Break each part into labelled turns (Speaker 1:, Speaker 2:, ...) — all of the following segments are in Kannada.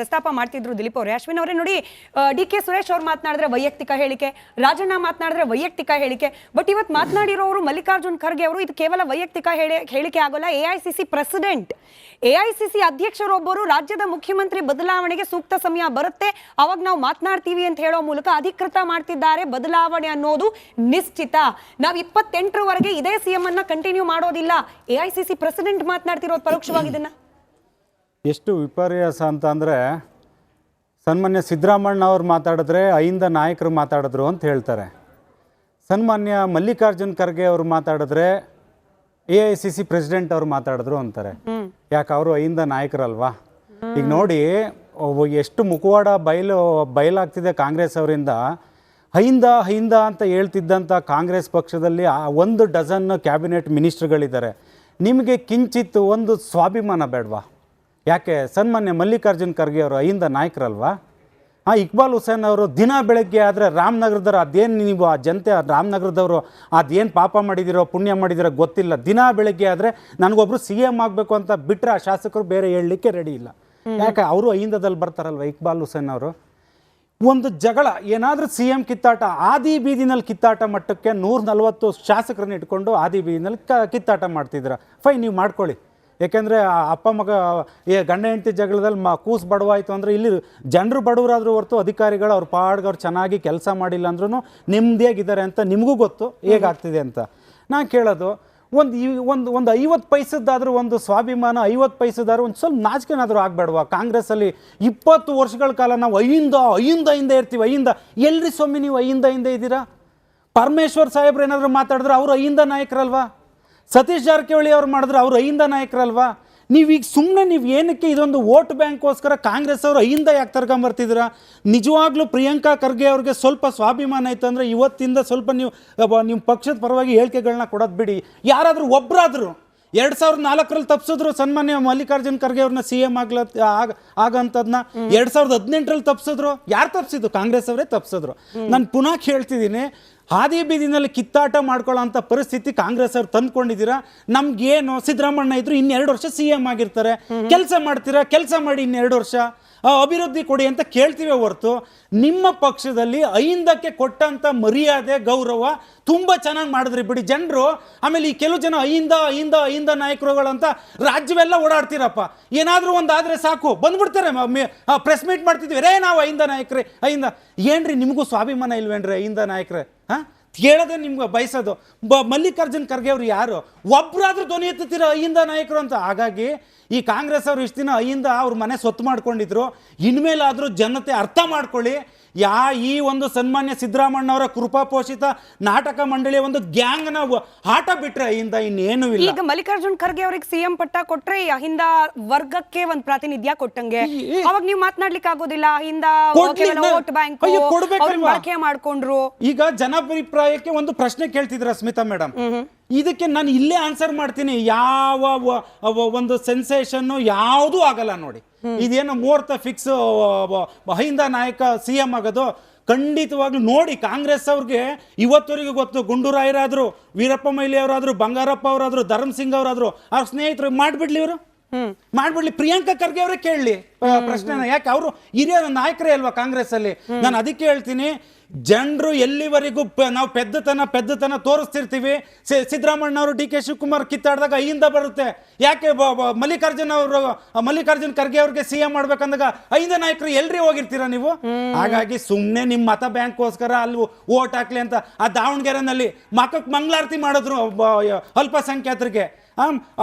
Speaker 1: ಪ್ರಸ್ತಾಪ ಮಾಡ್ತಿದ್ರು ದಿಲೀಪ್ ಅವರೇ. ಅಶ್ವಿನ್ ಅವರೇ ನೋಡಿ, ಡಿ.ಕೆ. ಸುರೇಶ್ ಅವ್ರು ಮಾತನಾಡಿದ್ರೆ ವೈಯಕ್ತಿಕ ಹೇಳಿಕೆ, ರಾಜಣ್ಣ ಮಾತನಾಡಿದ್ರೆ ವೈಯಕ್ತಿಕ ಹೇಳಿಕೆ. ಬಟ್ ಇವತ್ತು ಮಾತನಾಡಿರೋರು ಮಲ್ಲಿಕಾರ್ಜುನ್ ಖರ್ಗೆ ಅವರು ಇದು ಕೇವಲ ವೈಯಕ್ತಿಕ ಹೇಳಿಕೆ ಆಗೋಲ್ಲ. ಎಐಸಿಸಿ ಪ್ರೆಸಿಡೆಂಟ್, ಎಐಸಿಸಿ ಅಧ್ಯಕ್ಷರೊಬ್ಬರು ರಾಜ್ಯದ ಮುಖ್ಯಮಂತ್ರಿ ಬದಲಾವಣೆಗೆ ಸೂಕ್ತ ಸಮಯ ಬರುತ್ತೆ, ಅವಾಗ ನಾವು ಮಾತನಾಡ್ತೀವಿ ಅಂತ ಹೇಳೋ ಮೂಲಕ ಅಧಿಕೃತ ಮಾಡ್ತಿದ್ದಾರೆ. ಬದಲಾವಣೆ ಅನ್ನೋದು ನಿಶ್ಚಿತ, ನಾವು 28ರವರೆಗೆ ಇದೇ ಸಿಎಂ ಅನ್ನ ಕಂಟಿನ್ಯೂ ಮಾಡೋದಿಲ್ಲ. ಎಐಸಿಸಿ ಪ್ರೆಸಿಡೆಂಟ್ ಮಾತನಾಡ್ತಿರೋದು ಪರೋಕ್ಷವಾಗಿ ಇದನ್ನ
Speaker 2: ಎಷ್ಟು ವಿಪರ್ಯಾಸ ಅಂತ ಅಂದರೆ, ಸನ್ಮಾನ್ಯ ಸಿದ್ದರಾಮಣ್ಣ ಅವ್ರು ಮಾತಾಡಿದ್ರೆ ಐಂದ ನಾಯಕರು ಮಾತಾಡಿದ್ರು ಅಂತ ಹೇಳ್ತಾರೆ. ಸನ್ಮಾನ್ಯ ಮಲ್ಲಿಕಾರ್ಜುನ್ ಖರ್ಗೆ ಅವರು ಮಾತಾಡಿದ್ರೆ ಎಐಸಿಸಿ ಪ್ರೆಸಿಡೆಂಟ್ ಅವ್ರು ಮಾತಾಡಿದ್ರು ಅಂತಾರೆ. ಯಾಕೆ ಅವರು ಐಂದ ನಾಯಕರಲ್ವಾ? ಈಗ ನೋಡಿ ಎಷ್ಟು ಮುಖವಾಡ ಬಯಲಾಗ್ತಿದೆ ಕಾಂಗ್ರೆಸ್ ಅವರಿಂದ. ಐಂದ ಅಂತ ಹೇಳ್ತಿದ್ದಂಥ ಕಾಂಗ್ರೆಸ್ ಪಕ್ಷದಲ್ಲಿ 1 ಡಜನ್ ಕ್ಯಾಬಿನೆಟ್ ಮಿನಿಸ್ಟ್ರುಗಳಿದ್ದಾರೆ. ನಿಮಗೆ ಕಿಂಚಿತ್ತು ಒಂದು ಸ್ವಾಭಿಮಾನ ಬೇಡವಾ? ಯಾಕೆ ಸನ್ಮಾನ್ಯ ಮಲ್ಲಿಕಾರ್ಜುನ್ ಖರ್ಗೆ ಅವರು ಐಂದ ನಾಯಕರಲ್ವಾ? ಇಕ್ಬಾಲ್ ಹುಸೇನ್ ಅವರು ದಿನ ಬೆಳಗ್ಗೆ ಆದರೆ ರಾಮನಗರದವ್ರು ಅದೇನು ನೀವು ಆ ಜನತೆ ರಾಮನಗರದವರು ಅದೇನು ಪಾಪ ಮಾಡಿದಿರೋ ಪುಣ್ಯ ಮಾಡಿದಿರೋ ಗೊತ್ತಿಲ್ಲ. ದಿನ ಬೆಳಗ್ಗೆ ಆದರೆ ನನಗೊಬ್ಬರು CM ಆಗಬೇಕು ಅಂತ ಬಿಟ್ಟರೆ ಆ ಶಾಸಕರು ಬೇರೆ ಹೇಳಲಿಕ್ಕೆ ರೆಡಿ ಇಲ್ಲ. ಯಾಕೆ ಅವರು ಐಂದದಲ್ಲಿ ಬರ್ತಾರಲ್ವ ಇಕ್ಬಾಲ್ ಹುಸೇನ್ ಅವರು. ಒಂದು ಜಗಳ ಏನಾದರೂ CM ಕಿತ್ತಾಟ, ಆದಿ ಬೀದಿನಲ್ಲಿ ಕಿತ್ತಾಟ ಮಟ್ಟಕ್ಕೆ 140 ಶಾಸಕರನ್ನ ಇಟ್ಕೊಂಡು ಆದಿ ಬೀದಿನಲ್ಲಿ ಕಿತ್ತಾಟ ಮಾಡ್ತಿದ್ದೀರ. ಫೈನ್, ನೀವು ಮಾಡ್ಕೊಳ್ಳಿ. ಏಕೆಂದರೆ ಅಪ್ಪ ಮಗ ಗಂಡ ಹೆಂಡತಿ ಜಗಳದಲ್ಲಿ ಕೂಸು ಬಡವಾಯಿತು ಅಂದರೆ ಇಲ್ಲಿ ಜನರು ಬಡವರಾದರೂ ಹೊರತು ಅಧಿಕಾರಿಗಳು ಅವ್ರ ಪಾಡ್ಗೆ ಅವ್ರು ಚೆನ್ನಾಗಿ ಕೆಲಸ ಮಾಡಿಲ್ಲ ಅಂದ್ರೂ ನೆಮ್ಮದಿಯಾಗಿದ್ದಾರೆ ಅಂತ ನಿಮಗೂ ಗೊತ್ತು ಹೇಗಾಗ್ತಿದೆ ಅಂತ. ನಾನು ಕೇಳೋದು, ಒಂದು 50 ಪೈಸದ್ದಾದರೂ ಒಂದು ಸ್ವಾಭಿಮಾನ, 50 ಪೈಸದಾದ್ರೂ ಒಂದು ಸ್ವಲ್ಪ ನಾಚಿಕೆನಾದರೂ ಆಗಬೇಡವಾ? ಕಾಂಗ್ರೆಸ್ಸಲ್ಲಿ 20 ವರ್ಷಗಳ ಕಾಲ ನಾವು ಐಯಿಂದ ಇರ್ತೀವಿ. ಎಲ್ರಿ ಸ್ವಾಮಿ ನೀವು ಐಯಿಂದ ಇದ್ದೀರಾ? ಪರಮೇಶ್ವರ್ ಸಾಹೇಬ್ರು ಏನಾದರೂ ಮಾತಾಡಿದ್ರೆ ಅವರು ಐಂದ ನಾಯಕರಲ್ವಾ? ಸತೀಶ್ ಜಾರಕಿಹೊಳಿ ಅವ್ರು ಮಾಡಿದ್ರೆ ಅವರು ಐಂದ ನಾಯಕರಲ್ವಾ? ನೀವೀಗ ಸುಮ್ಮನೆ ನೀವು ಏನಕ್ಕೆ ಇದೊಂದು ವೋಟ್ ಬ್ಯಾಂಕ್ಗೋಸ್ಕರ ಕಾಂಗ್ರೆಸ್ ಅವರು ಐಂದ ಯಾಕೆ ತರ್ಕೊಂಬರ್ತಿದ್ದೀರಾ? ನಿಜವಾಗ್ಲೂ ಪ್ರಿಯಾಂಕಾ ಖರ್ಗೆ ಅವ್ರಿಗೆ ಸ್ವಲ್ಪ ಸ್ವಾಭಿಮಾನ ಇತ್ತು ಅಂದರೆ ಇವತ್ತಿಂದ ಸ್ವಲ್ಪ ನಿಮ್ಮ ಪಕ್ಷದ ಪರವಾಗಿ ಹೇಳಿಕೆಗಳನ್ನ ಕೊಡೋದು ಬಿಡಿ. ಯಾರಾದರೂ ಒಬ್ಬರಾದರೂ 2004ರಲ್ಲಿ ತಪ್ಪಿಸಿದ್ರು ಸನ್ಮಾನ್ಯ ಮಲ್ಲಿಕಾರ್ಜುನ್ ಖರ್ಗೆ ಅವ್ರನ್ನ CM ಆಗಂಥದ್ದನ್ನ. 2018ರಲ್ಲಿ ತಪ್ಪಿಸಿದ್ರು. ಯಾರು ತಪ್ಪಿಸಿದ್ರು? ಕಾಂಗ್ರೆಸ್ ಅವರೇ ತಪ್ಪಿಸಿದ್ರು. ನಾನು ಪುನಃ ಕೇಳ್ತಿದ್ದೀನಿ, ಹಾದಿ ಬೀದಿನಲ್ಲಿ ಕಿತ್ತಾಟ ಮಾಡ್ಕೊಳ್ಳೋ ಅಂಥ ಪರಿಸ್ಥಿತಿ ಕಾಂಗ್ರೆಸ್ ಅವ್ರು ತಂದ್ಕೊಂಡಿದ್ದೀರಾ. ನಮ್ಗೇನು ಸಿದ್ದರಾಮಣ್ಣ ಇದ್ರು 2 ವರ್ಷ CM ಆಗಿರ್ತಾರೆ. ಕೆಲಸ ಮಾಡ್ತೀರಾ, ಕೆಲಸ ಮಾಡಿ 2 ವರ್ಷ ಅಭಿವೃದ್ಧಿ ಕೊಡಿ ಅಂತ ಕೇಳ್ತೀವಿ ಹೊರತು ನಿಮ್ಮ ಪಕ್ಷದಲ್ಲಿ ಐಂದಕ್ಕೆ ಕೊಟ್ಟಂಥ ಮರ್ಯಾದೆ ಗೌರವ ತುಂಬ ಚೆನ್ನಾಗಿ ಮಾಡಿದ್ರಿ ಬಿಡಿ ಜನರು. ಆಮೇಲೆ ಈ ಕೆಲವು ಜನ ಐಂದ ನಾಯಕರುಗಳಂತ ರಾಜ್ಯವೆಲ್ಲ ಓಡಾಡ್ತೀರಪ್ಪ. ಏನಾದರೂ ಒಂದು ಆದರೆ ಸಾಕು ಬಂದ್ಬಿಡ್ತಾರೆ, ಪ್ರೆಸ್ ಮೀಟ್ ಮಾಡ್ತಿದ್ವಿ, ರೇ ನಾವು ಐಂದ ನಾಯಕರೇ ಐಂದ. ಏನ್ರಿ ನಿಮಗೂ ಸ್ವಾಭಿಮಾನ ಇಲ್ವೇನ್ರಿ ಐಂದ ನಾಯಕರೇ? ಕೇಳೋದೇ ನಿಮ್ಗೆ ಬಯಸೋದು. ಮಲ್ಲಿಕಾರ್ಜುನ್ ಖರ್ಗೆ ಅವರು ಯಾರು? ಒಬ್ಬರಾದ್ರೂ ಧ್ವನಿ ಎತ್ತುತ್ತೀರ ಐಂದ ನಾಯಕರು ಅಂತ. ಹಾಗಾಗಿ ಈ ಕಾಂಗ್ರೆಸ್ ಅವರು ಇಷ್ಟು ದಿನ ಐಂದ ಅವ್ರ ಮನೆ ಸೊತ್ತು ಮಾಡ್ಕೊಂಡಿದ್ರು. ಇನ್ಮೇಲಾದರೂ ಜನತೆ ಅರ್ಥ ಮಾಡ್ಕೊಳ್ಳಿ. ಈ ಒಂದು ಸನ್ಮಾನ್ಯ ಸಿದ್ದರಾಮಣ್ಣ ಅವರ ಕೃಪಾಪೋಷಿತ ನಾಟಕ ಮಂಡಳಿಯ ಒಂದು ಗ್ಯಾಂಗ್ನ ಆಟ ಬಿಟ್ರೆ ಐಂದ ಇನ್ನೇನು ಇಲ್ಲ.
Speaker 1: ಈಗ ಮಲ್ಲಿಕಾರ್ಜುನ್ ಖರ್ಗೆ ಅವ್ರಿಗೆ CM ಪಟ್ಟ ಕೊಟ್ರೆ ಅಹಿಂದ ವರ್ಗಕ್ಕೆ ಒಂದು ಪ್ರಾತಿನಿಧ್ಯ ಕೊಟ್ಟಂಗೆ, ಅವಾಗ ನೀವು ಮಾತನಾಡ್ಲಿಕ್ಕೆ ಆಗೋದಿಲ್ಲ. ಅಹಿಂದ ವೋಟ್ ಬ್ಯಾಂಕ್ ಬಳಕೆ ಮಾಡ್ಕೊಂಡ್ರು.
Speaker 2: ಈಗ ಜನಾಭಿಪ್ರಾಯಕ್ಕೆ ಒಂದು ಪ್ರಶ್ನೆ ಕೇಳ್ತಿದ್ರ ಸ್ಮಿತಾ ಮೇಡಮ್, ಇದಕ್ಕೆ ನಾನು ಇಲ್ಲೇ ಆನ್ಸರ್ ಮಾಡ್ತೀನಿ. ಯಾವ ಒಂದು ಸೆನ್ಸೇಷನ್ ಯಾವುದೂ ಆಗಲ್ಲ ನೋಡಿ. ಇದೇನು ಮುಹೂರ್ತ ಫಿಕ್ಸ್ ಅಹಿಂದ ನಾಯಕ CM ಆಗೋದು ಖಂಡಿತವಾಗ್ಲೂ ನೋಡಿ. ಕಾಂಗ್ರೆಸ್ ಅವ್ರಿಗೆ ಇವತ್ತವರೆಗೂ ಗೊತ್ತು. ಗುಂಡೂರಾಯರಾದ್ರು, ವೀರಪ್ಪ ಮೊಯ್ಲಿ ಅವರಾದ್ರು, ಬಂಗಾರಪ್ಪ ಅವರಾದ್ರು, ಧರ್ಮ್ ಸಿಂಗ್ ಅವರಾದ್ರು, ಅವ್ರ ಸ್ನೇಹಿತರು ಮಾಡ್ಬಿಡ್ಲಿ, ಇವರು ಮಾಡ್ಬಿಡ್ಲಿ. ಪ್ರಿಯಾಂಕಾ ಖರ್ಗೆ ಅವರೇ ಕೇಳಲಿ ಪ್ರಶ್ನೆನ. ಯಾಕೆ ಅವರು ಹಿರಿಯ ನಾಯಕರೇ ಅಲ್ವಾ ಕಾಂಗ್ರೆಸ್ ಅಲ್ಲಿ. ನಾನು ಅದಕ್ಕೆ ಹೇಳ್ತೀನಿ, ಜನರು ಎಲ್ಲಿವರೆಗೂ ನಾವು ಪೆದ್ದತನ ತೋರಿಸ್ತಿರ್ತೀವಿ. ಸಿದ್ದರಾಮಣ್ಣ ಅವರು DK ಶಿವಕುಮಾರ್ ಕಿತ್ತಾಡಿದಾಗ ಐಂದ ಬರುತ್ತೆ. ಯಾಕೆ ಮಲ್ಲಿಕಾರ್ಜುನ್ ಖರ್ಗೆ ಅವ್ರಿಗೆ CM ಮಾಡ್ಬೇಕಂದಾಗ ಐಂದ ನಾಯಕರು ಎಲ್ರಿ ಹೋಗಿರ್ತೀರಾ ನೀವು? ಹಾಗಾಗಿ ಸುಮ್ಮನೆ ನಿಮ್ಮ ಮತ ಬ್ಯಾಂಕ್ಗೋಸ್ಕರ ಅಲ್ಲಿ ಓಟ್ ಹಾಕ್ಲಿ ಅಂತ ಆ ದಾವಣಗೆರೆನಲ್ಲಿ ಮಕ್ಕಕ್ಕೆ ಮಂಗಳಾರತಿ ಮಾಡಿದ್ರು ಅಲ್ಪಸಂಖ್ಯಾತರಿಗೆ.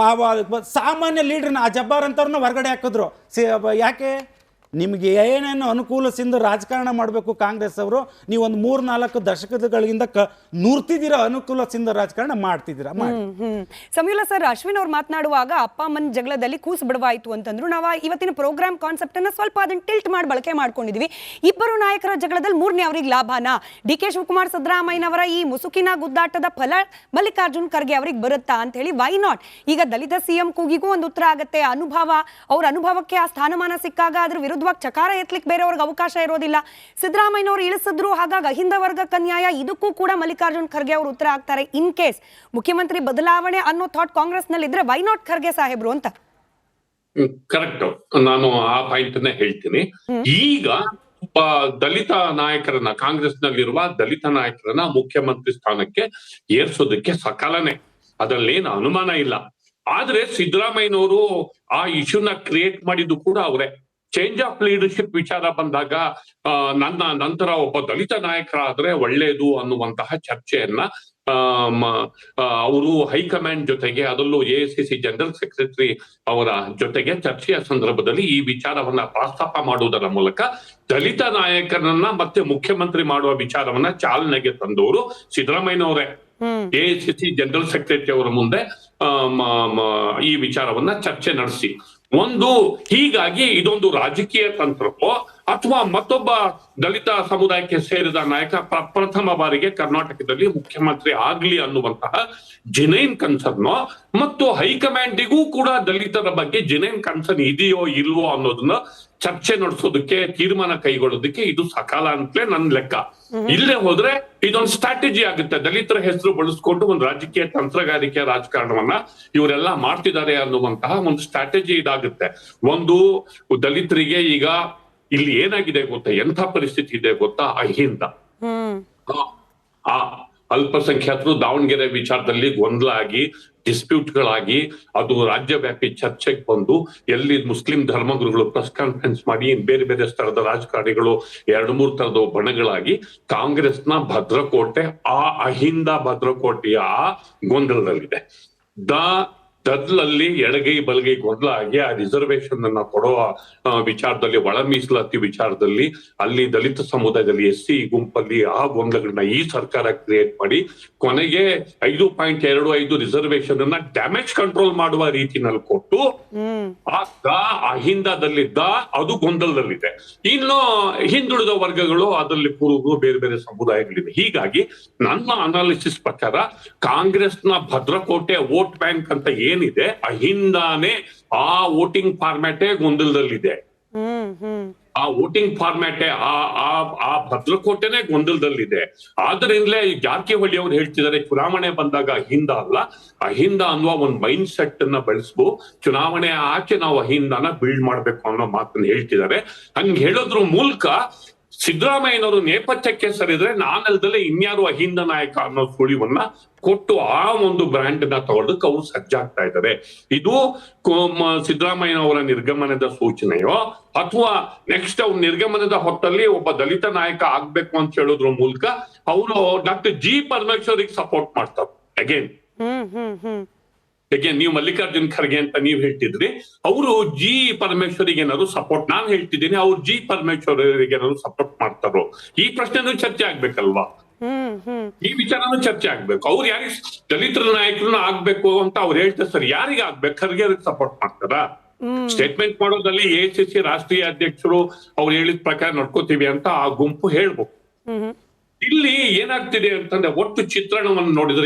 Speaker 2: ಸಾಮಾನ್ಯ ಲೀಡ್ರನ್ನ ಆ ಜಬ್ಬಾರ್ ಅಂತವ್ರನ್ನ ಹೊರಗಡೆ ಹಾಕಿದ್ರು. ಯಾಕೆ? ನಿಮಗೆ ಏನೇನು ಅನುಕೂಲದಿಂದ ರಾಜಕಾರಣ ಮಾಡಬೇಕು ಕಾಂಗ್ರೆಸ್ ಅವರು, ನೀವು ಒಂದು 3-4 ದಶಕಗಳಿಂದ ನುರ್ತಿದ್ದೀರ ಅನುಕೂಲದಿಂದ ರಾಜಕಾರಣ ಮಾಡ್ತಿದ್ದೀರಾ.
Speaker 1: ಸಮೀಲ ಸರ್, ಅಶ್ವಿನ್ ಅವ್ರು ಮಾತನಾಡುವಾಗ ಅಪ್ಪ ಅಮ್ಮನ ಜಗಳದಲ್ಲಿ ಕೂಸು ಬಿಡವಾಯಿತು ಅಂತಂದ್ರು. ನಾವು ಇವತ್ತಿನ ಪ್ರೋಗ್ರಾಮ್ ಕಾನ್ಸೆಪ್ಟ್ ಅನ್ನ ಸ್ವಲ್ಪ ಅದನ್ನ ಟಿಲ್ಟ್ ಮಾಡಿ ಬಳಕೆ ಮಾಡ್ಕೊಂಡಿದ್ವಿ. ಇಬ್ಬರು ನಾಯಕರ ಜಗಳದಲ್ಲಿ 3ನೇ ಅವ್ರಿಗೆ ಲಾಭನ? DK ಶಿವಕುಮಾರ್ ಸಿದ್ದರಾಮಯ್ಯನವರ ಈ ಮುಸುಕಿನ ಗುದ್ದಾಟದ ಫಲ ಮಲ್ಲಿಕಾರ್ಜುನ್ ಖರ್ಗೆ ಅವ್ರಿಗೆ ಬರುತ್ತಾ ಅಂತ ಹೇಳಿ. Why not? ಈಗ ದಲಿತ CM ಕೂಗಿಗೂ ಒಂದು ಉತ್ತರ ಆಗುತ್ತೆ. ಅವ್ರ ಅನುಭವಕ್ಕೆ ಆ ಸ್ಥಾನಮಾನ ಸಿಕ್ಕಾಗ ಅದ್ರ ವಿರುದ್ಧ ಚಕಾರ ಎತ್ತಲಿಕ್ಕೆ ಬೇರೆಯವ್ರಿಗೆ ಅವಕಾಶ ಇರೋದಿಲ್ಲ. ಸಿದ್ದರಾಮಯ್ಯನವರು ಇಳಿಸಿದ್ರು, ಹಾಗಾಗಿ ಅಹಿಂದ ವರ್ಗಕ್ಕೆ ಅನ್ಯಾಯ. ಇದಕ್ಕೂ ಕೂಡ ಮಲ್ಲಿಕಾರ್ಜುನ್ ಖರ್ಗೆ ಅವರು ಉತ್ತರ ಆಗ್ತಾರೆ. ಇನ್ ಕೇಸ್ ಮುಖ್ಯಮಂತ್ರಿ ಬದಲಾವಣೆ ಅನ್ನೋ ಥಾಟ್ ಕಾಂಗ್ರೆಸ್ ನಲ್ಲಿ ಇದ್ರೆ ವೈ ನಾಟ್ ಖರ್ಗೆ ಸಾಹೇಬ್ರು ಅಂತ.
Speaker 3: ಕರೆಕ್ಟ್. ನಾನು ಆ ಪಾಯಿಂಟ್ ಹೇಳ್ತೀನಿ. ಈಗ ಒಬ್ಬ ದಲಿತ ನಾಯಕರನ್ನ, ಕಾಂಗ್ರೆಸ್ ನಲ್ಲಿರುವ ದಲಿತ ನಾಯಕರನ್ನ ಮುಖ್ಯಮಂತ್ರಿ ಸ್ಥಾನಕ್ಕೆ ಏರ್ಸೋದಕ್ಕೆ ಸಕಾಲನೆ, ಅದ್ರಲ್ಲೇನು ಅನುಮಾನ ಇಲ್ಲ. ಆದ್ರೆ ಸಿದ್ದರಾಮಯ್ಯನವರು ಆ ಇಶ್ಯೂನ ಕ್ರಿಯೇಟ್ ಮಾಡಿದ್ದು ಕೂಡ ಅವರೇ. ಚೇಂಜ್ ಆಫ್ ಲೀಡರ್ಶಿಪ್ ವಿಚಾರ ಬಂದಾಗ ನನ್ನ ನಂತರ ಒಬ್ಬ ದಲಿತ ನಾಯಕರಾದ್ರೆ ಒಳ್ಳೇದು ಅನ್ನುವಂತಹ ಚರ್ಚೆಯನ್ನ ಅವರು ಹೈಕಮಾಂಡ್ ಜೊತೆಗೆ, ಅದರಲ್ಲೂ AICC ಜನರಲ್ ಸೆಕ್ರೆಟರಿ ಅವರ ಜೊತೆಗೆ ಚರ್ಚೆಯ ಸಂದರ್ಭದಲ್ಲಿ ಈ ವಿಚಾರವನ್ನ ಪ್ರಸ್ತಾಪ ಮಾಡುವುದರ ಮೂಲಕ ದಲಿತ ನಾಯಕರನ್ನ ಮತ್ತೆ ಮುಖ್ಯಮಂತ್ರಿ ಮಾಡುವ ವಿಚಾರವನ್ನ ಚಾಲನೆಗೆ ತಂದವರು ಸಿದ್ದರಾಮಯ್ಯನವರೇ. AICC ಜನರಲ್ ಸೆಕ್ರೆಟರಿ ಅವರ ಮುಂದೆ ಈ ವಿಚಾರವನ್ನ ಚರ್ಚೆ ನಡೆಸಿ ಹೀಗಾಗಿ ಇದೊಂದು ರಾಜಕೀಯ ತಂತ್ರವೋ ಅಥವಾ ಮತ್ತೊಬ್ಬ ದಲಿತ ಸಮುದಾಯಕ್ಕೆ ಸೇರಿದ ನಾಯಕ ಪ್ರಥಮ ಬಾರಿಗೆ ಕರ್ನಾಟಕದಲ್ಲಿ ಮುಖ್ಯಮಂತ್ರಿ ಆಗ್ಲಿ ಅನ್ನುವಂತಹ ಜೆನ್ಯೂನ್ ಕನ್ಸರ್ನೋ, ಮತ್ತು ಹೈಕಮಾಂಡಿಗೂ ಕೂಡ ದಲಿತರ ಬಗ್ಗೆ ಜೆನ್ಯೂನ್ ಕನ್ಸರ್ನ್ ಇದೆಯೋ ಇಲ್ವೋ ಅನ್ನೋದನ್ನ ಚರ್ಚೆ ನಡೆಸೋದಕ್ಕೆ, ತೀರ್ಮಾನ ಕೈಗೊಳ್ಳೋದಕ್ಕೆ ಇದು ಸಕಾಲ ಅಂತಲೇ ನನ್ ಲೆಕ್ಕ. ಇಲ್ಲೇ ಹೋದ್ರೆ ಇದೊಂದು ಸ್ಟ್ರಾಟಜಿ ಆಗುತ್ತೆ. ದಲಿತರ ಹೆಸರು ಬಳಸ್ಕೊಂಡು ಒಂದು ರಾಜಕೀಯ ತಂತ್ರಗಾರಿಕೆ ರಾಜಕಾರಣವನ್ನ ಇವರೆಲ್ಲ ಮಾಡ್ತಿದ್ದಾರೆ ಅನ್ನುವಂತಹ ಒಂದು ಸ್ಟ್ರಾಟಜಿ ಇದಾಗುತ್ತೆ. ಒಂದು ದಲಿತರಿಗೆ ಈಗ ಇಲ್ಲಿ ಏನಾಗಿದೆ ಗೊತ್ತಾ, ಎಂಥ ಪರಿಸ್ಥಿತಿ ಇದೆ ಗೊತ್ತಾ, ಅಹಿಂದ ಅಲ್ಪಸಂಖ್ಯಾತರು ದಾವಣಗೆರೆ ವಿಚಾರದಲ್ಲಿ ಗೊಂದಲ ಆಗಿ, ಡಿಸ್ಪ್ಯೂಟ್ಗಳಾಗಿ, ಅದು ರಾಜ್ಯವ್ಯಾಪಿ ಚರ್ಚೆಗೆ ಬಂದು ಎಲ್ಲಿ ಮುಸ್ಲಿಂ ಧರ್ಮಗುರುಗಳು ಪ್ರೆಸ್ ಕಾನ್ಫರೆನ್ಸ್ ಮಾಡಿ ಬೇರೆ ಬೇರೆ ಸ್ಥಳದ ರಾಜಕಾರಣಿಗಳು 2-3 ತರದ ಬಣಗಳಾಗಿ ಕಾಂಗ್ರೆಸ್ನ ಭದ್ರಕೋಟೆ, ಆ ಅಹಿಂದ ಭದ್ರಕೋಟೆಯ ಗೊಂದಲದಲ್ಲಿದೆ. ದದ್ಲಲ್ಲಿ ಎಡಗೈ ಬಲಗೈ ಗೊಂದಲ ಆಗಿ ಆ ರಿಸರ್ವೇಶನ್ ಅನ್ನ ಕೊಡುವ ವಿಚಾರದಲ್ಲಿ, ಒಳ ಮೀಸಲಾತಿ ವಿಚಾರದಲ್ಲಿ, ಅಲ್ಲಿ ದಲಿತ ಸಮುದಾಯದಲ್ಲಿ SC ಗುಂಪಲ್ಲಿ ಆ ಗೊಂದಲಗಳನ್ನ ಈ ಸರ್ಕಾರ ಕ್ರಿಯೇಟ್ ಮಾಡಿ ಕೊನೆಗೆ 5.25 ರಿಸರ್ವೇಶನ್ ಅನ್ನ ಡ್ಯಾಮೇಜ್ ಕಂಟ್ರೋಲ್ ಮಾಡುವ ರೀತಿನಲ್ಲಿ ಕೊಟ್ಟು ಅಹಿಂದದಲ್ಲಿದ್ದ ಅದು ಗೊಂದಲದಲ್ಲಿದೆ. ಇನ್ನು ಹಿಂದುಳಿದ ವರ್ಗಗಳು ಅದರಲ್ಲಿ ಕುರುಬರು, ಬೇರೆ ಬೇರೆ ಸಮುದಾಯಗಳಿವೆ. ಹೀಗಾಗಿ ನನ್ನ ಅನಾಲಿಸಿಸ್ ಪ್ರಕಾರ ಕಾಂಗ್ರೆಸ್ನ ಭದ್ರಕೋಟೆ ವೋಟ್ ಬ್ಯಾಂಕ್ ಅಂತ ಏನಿದೆ, ಅಹಿಂದಾನೇ ಆ ವೋಟಿಂಗ್ ಫಾರ್ಮ್ಯಾಟೇ ಗೊಂದಲದಲ್ಲಿದೆ. ಆ ವೋಟಿಂಗ್ ಫಾರ್ಮ್ಯಾಟೇ ಆ ಭದ್ರಕೋಟೆನೇ ಗೊಂದಲದಲ್ಲಿದೆ. ಆದ್ರಿಂದಲೇ ಜಾರಕಿಹೊಳಿ ಅವ್ರು ಹೇಳ್ತಿದ್ದಾರೆ, ಚುನಾವಣೆ ಬಂದಾಗ ಅಹಿಂದ ಅಲ್ಲ, ಅಹಿಂದ ಅನ್ನುವ ಒಂದು ಮೈಂಡ್ ಸೆಟ್ ಅನ್ನ ಬೆಳೆಸ್ಬೋ, ಚುನಾವಣೆ ಆಚೆ ನಾವು ಅಹಿಂದನ ಬಿಲ್ಡ್ ಮಾಡ್ಬೇಕು ಅನ್ನೋ ಮಾತನ್ನ ಹೇಳ್ತಿದ್ದಾರೆ. ಹಂಗ್ ಹೇಳೋದ್ರ ಮೂಲಕ ಸಿದ್ದರಾಮಯ್ಯನವರು ನೇಪಥ್ಯಕ್ಕೆ ಸರಿದ್ರೆ ನಾನಲ್ದಲ್ಲೇ ಇನ್ಯಾರು ಅಹಿಂದ ನಾಯಕ ಅನ್ನೋ ಸುಳಿವನ್ನ ಕೊಟ್ಟು ಆ ಒಂದು ಬ್ರ್ಯಾಂಡ್ ನ ತಗೊಳ್ಳೋದಕ್ಕೆ ಅವ್ರು ಸಜ್ಜಾಗ್ತಾ ಇದ್ದಾರೆ. ಇದು ಸಿದ್ದರಾಮಯ್ಯನವರ ನಿರ್ಗಮನದ ಸೂಚನೆಯೋ ಅಥವಾ ನೆಕ್ಸ್ಟ್ ಅವ್ರ ನಿರ್ಗಮನದ ಹೊತ್ತಲ್ಲಿ ಒಬ್ಬ ದಲಿತ ನಾಯಕ ಆಗ್ಬೇಕು ಅಂತ ಹೇಳೋದ್ರ ಮೂಲಕ ಅವರು ಡಾಕ್ಟರ್ G. ಪರಮೇಶ್ವರಿಗೆ ಸಪೋರ್ಟ್ ಮಾಡ್ತಾರೆ. ಅಗೇನ್ ನೀವು ಮಲ್ಲಿಕಾರ್ಜುನ್ ಖರ್ಗೆ ಅಂತ ನೀವ್ ಹೇಳ್ತಿದ್ರಿ, ಅವರು G. ಪರಮೇಶ್ವರಿಗೆ ಏನಾದ್ರು ಸಪೋರ್ಟ್, ನಾನು ಹೇಳ್ತಿದ್ದೀನಿ ಅವ್ರು G. ಪರಮೇಶ್ವರಿಗೆ ಏನಾದ್ರು ಸಪೋರ್ಟ್ ಮಾಡ್ತಾರೋ, ಈ ಪ್ರಶ್ನೆನೂ ಚರ್ಚೆ ಆಗ್ಬೇಕಲ್ವಾ? ಈ ವಿಚಾರನೂ ಚರ್ಚೆ ಆಗ್ಬೇಕು. ಅವ್ರು ಯಾರಿಗೆ ದಲಿತರ ನಾಯಕರನ್ನ ಆಗ್ಬೇಕು ಅಂತ ಅವ್ರು ಹೇಳ್ತಾರೆ, ಸರ್ ಯಾರಿಗೆ ಆಗ್ಬೇಕು? ಖರ್ಗೆ ಸಪೋರ್ಟ್ ಮಾಡ್ತಾರ? ಸ್ಟೇಟ್ಮೆಂಟ್ ಮಾಡೋದಲ್ಲಿ AICC ರಾಷ್ಟ್ರೀಯ ಅಧ್ಯಕ್ಷರು ಅವ್ರು ಹೇಳಿದ ಪ್ರಕಾರ ನಡ್ಕೋತೀವಿ ಅಂತ ಆ ಗುಂಪು ಹೇಳ್ಬೇಕು. ಇಲ್ಲಿ ಏನಾಗ್ತಿದೆ ಅಂತಂದ್ರೆ ಒಟ್ಟು ಚಿತ್ರಣವನ್ನು ನೋಡಿದ್ರೆ